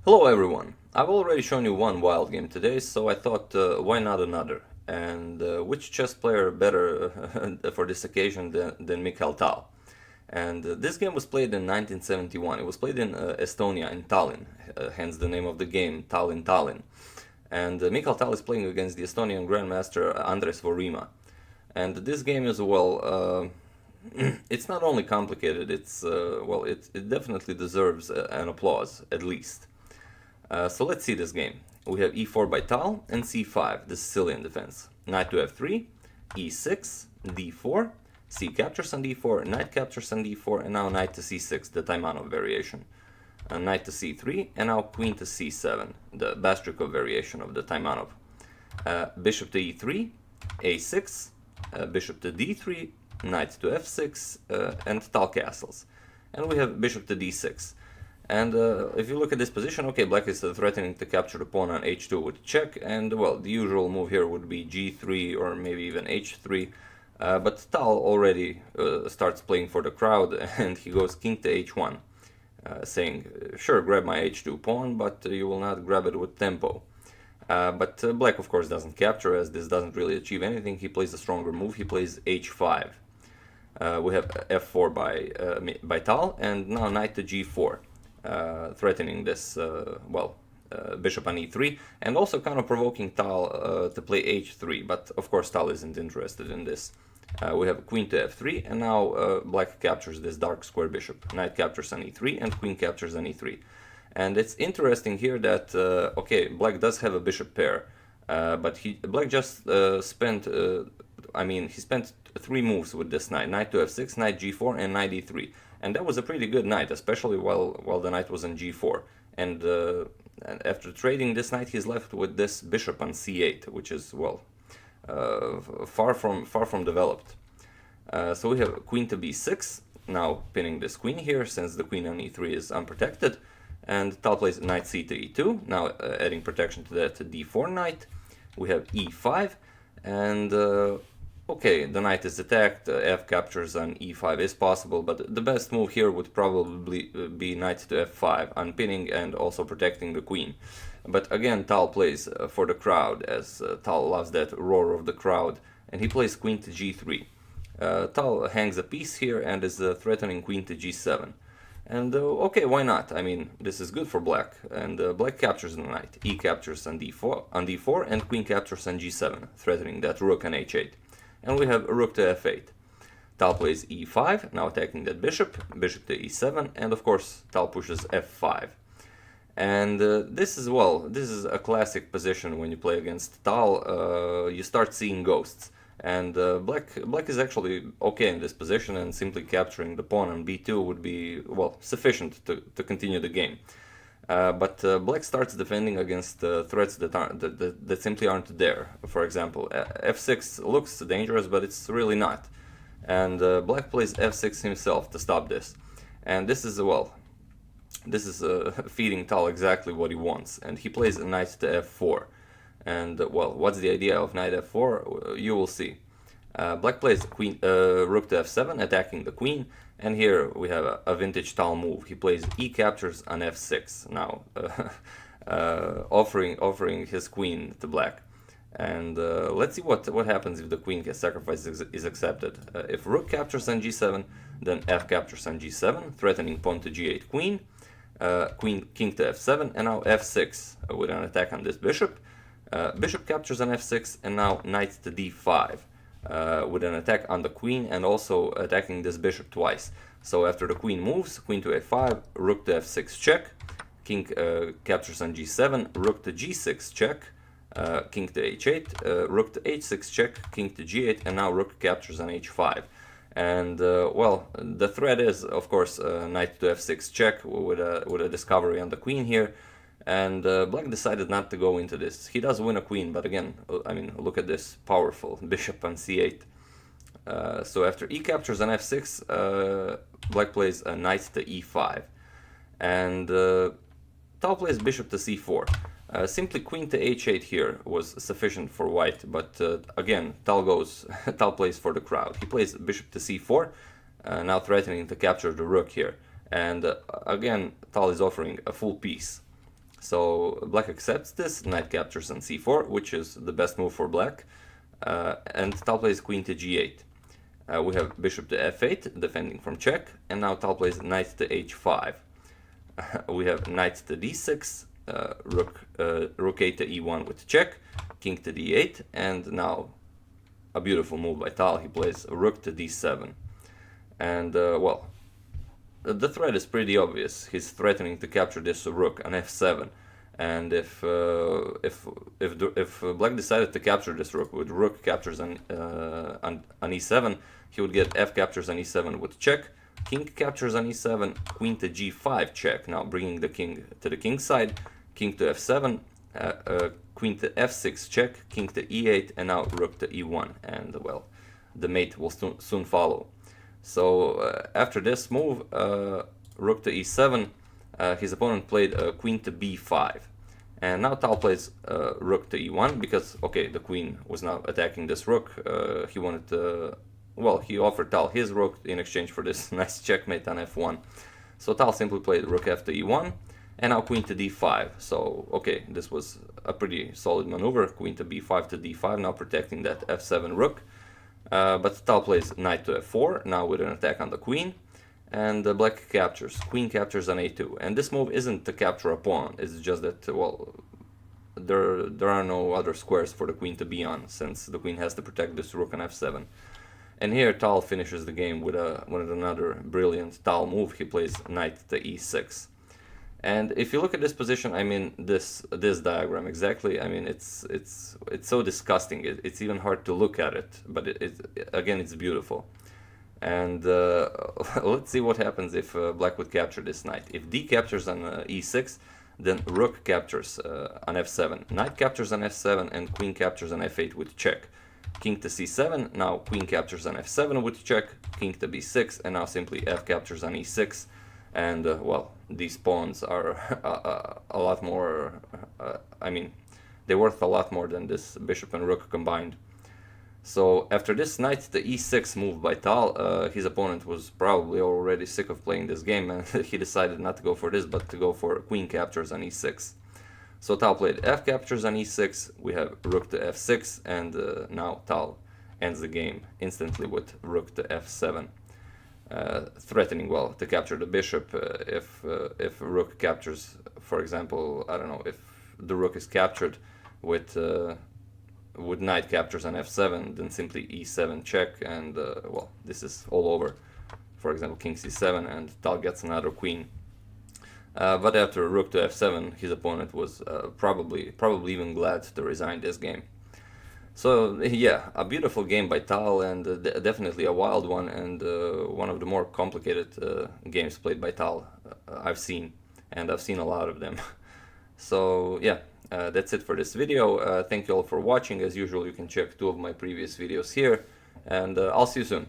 Hello everyone! I've already shown you one wild game today, so I thought why not another? And which chess player better for this occasion than Mikhail? And this game was played in 1971. It was played in Estonia, in Tallinn, hence the name of the game, Tallinn. And Mikhail is playing against the Estonian Grandmaster Andres Vooremaa. And this game is, it's not only complicated, it definitely deserves an applause, at least. So let's see this game. We have e4 by Tal and c5, the Sicilian defense. Knight to f3, e6, d4, c captures on d4, knight captures on d4, and now knight to c6, the Taimanov variation. Knight to c3, and now queen to c7, the Bastrikov variation of the Taimanov. Bishop to e3, a6, bishop to d3, knight to f6, and Tal castles. And we have bishop to d6. And if you look at this position, okay, black is threatening to capture the pawn on h2 with check, and well, the usual move here would be g3 or maybe even h3, but Tal already starts playing for the crowd, and he goes king to h1, saying, sure, grab my h2 pawn, but you will not grab it with tempo. But black, of course, doesn't capture, as this doesn't really achieve anything. He plays a stronger move, he plays h5. We have f4 by Tal, and now knight to g4. Threatening this, bishop on e3, and also kind of provoking Tal to play h3, but of course Tal isn't interested in this. We have queen to f3, and now black captures this dark square bishop. Knight captures on e3, and queen captures on e3. And it's interesting here that, okay, black does have a bishop pair, but black just spent, he spent three moves with this knight. Knight to f6, knight g4, and knight e3. And that was a pretty good knight, especially while the knight was on g4. And after trading this knight, he's left with this bishop on c8, which is, far from developed. So we have queen to b6, now pinning this queen here, since the queen on e3 is unprotected. And Tal plays knight c to e2, now adding protection to that d4 knight. We have e5, and okay, the knight is attacked, f captures on e5 is possible, but the best move here would probably be knight to f5, unpinning and also protecting the queen. But again, Tal plays for the crowd, as Tal loves that roar of the crowd, and he plays queen to g3. Tal hangs a piece here and is threatening queen to g7. And okay, why not? I mean, this is good for black, and black captures the knight. E captures on d4, and queen captures on g7, threatening that rook on h8. And we have rook to f8. Tal plays e5, now attacking that bishop to e7, and of course Tal pushes f5. And this is a classic position when you play against Tal. You start seeing ghosts. And black is actually okay in this position, and simply capturing the pawn on b2 would be, sufficient to continue the game. But black starts defending against threats that simply aren't there. For example, f6 looks dangerous, but it's really not. And black plays f6 himself to stop this. And this is, feeding Tal exactly what he wants. And he plays a knight to f4. And, what's the idea of knight f4? You will see. Black plays rook to f7, attacking the queen, and here we have a vintage Tal move. He plays e captures on f6, now offering his queen to black. And let's see what happens if the queen sacrifice is accepted. If rook captures on g7, then f captures on g7, threatening pawn to g8 queen, king to f7, and now f6 with an attack on this bishop. Bishop captures on f6, and now knight to d5 with an attack on the queen, and also attacking this bishop twice. So after the queen moves, queen to a5, rook to f6 check, king captures on g7, rook to g6 check, king to h8, rook to h6 check, king to g8, and now rook captures on h5. And the threat is, of course, knight to f6 check with a discovery on the queen here. And black decided not to go into this. He does win a queen, but again, look at this powerful bishop on c8. So after e captures on f6, black plays a knight to e5. And Tal plays bishop to c4. Simply queen to h8 here was sufficient for white, but again, Tal plays for the crowd. He plays bishop to c4, now threatening to capture the rook here. And again, Tal is offering a full piece. So black accepts this, knight captures on c4, which is the best move for black, and Tal plays queen to g8. We have bishop to f8, defending from check, and now Tal plays knight to h5. We have knight to d6, rook a to e1 with check, king to d8, and now a beautiful move by Tal. He plays rook to d7. And, well, the threat is pretty obvious. He's threatening to capture this rook on f7. And if black decided to capture this rook with rook captures on e7, he would get f captures on e7 with check, king captures on e7, queen to g5 check, now bringing the king to the king side, king to f7, queen to f6 check, king to e8, and now rook to e1, and well, the mate will soon follow. So after this move, rook to e7, his opponent played queen to b5. And now Tal plays rook to e1 because, okay, the queen was now attacking this rook. He wanted to, well, he offered Tal his rook in exchange for this nice checkmate on f1. So Tal simply played rook f to e1, and now queen to d5. So, okay, this was a pretty solid maneuver. Queen to b5 to d5, now protecting that f7 rook. But Tal plays knight to f4, now with an attack on the queen. And black captures, queen captures on a2, and this move isn't to capture a pawn, it's just that, well, there are no other squares for the queen to be on, since the queen has to protect this rook on f7. And here Tal finishes the game with another brilliant Tal move. He plays knight to e6. And if you look at this position, I mean, this diagram exactly, I mean, it's so disgusting, it's even hard to look at it, but again, it's beautiful. And let's see what happens if black would capture this knight. If d captures on e6, then rook captures on f7. Knight captures on f7 and queen captures on f8 with check. King to c7, now queen captures on f7 with check, king to b6, and now simply f captures on e6. And, well, these pawns are a lot more, I mean, they're worth a lot more than this bishop and rook combined. So after this knight to e6 move by Tal, his opponent was probably already sick of playing this game, and he decided not to go for this, but to go for queen captures on e6. So Tal played f captures on e6, we have rook to f6, and now Tal ends the game instantly with rook to f7, threatening, well, to capture the bishop if rook captures, for example, I don't know, if the rook is captured with knight captures on f7, then simply e7 check, and well, this is all over. For example, king c7, and Tal gets another queen. But after rook to f7, his opponent was probably even glad to resign this game. So yeah, a beautiful game by Tal, and definitely a wild one, and one of the more complicated games played by Tal I've seen, and I've seen a lot of them. So yeah, that's it for this video. Thank you all for watching. As usual, you can check 2 of my previous videos here, and I'll see you soon.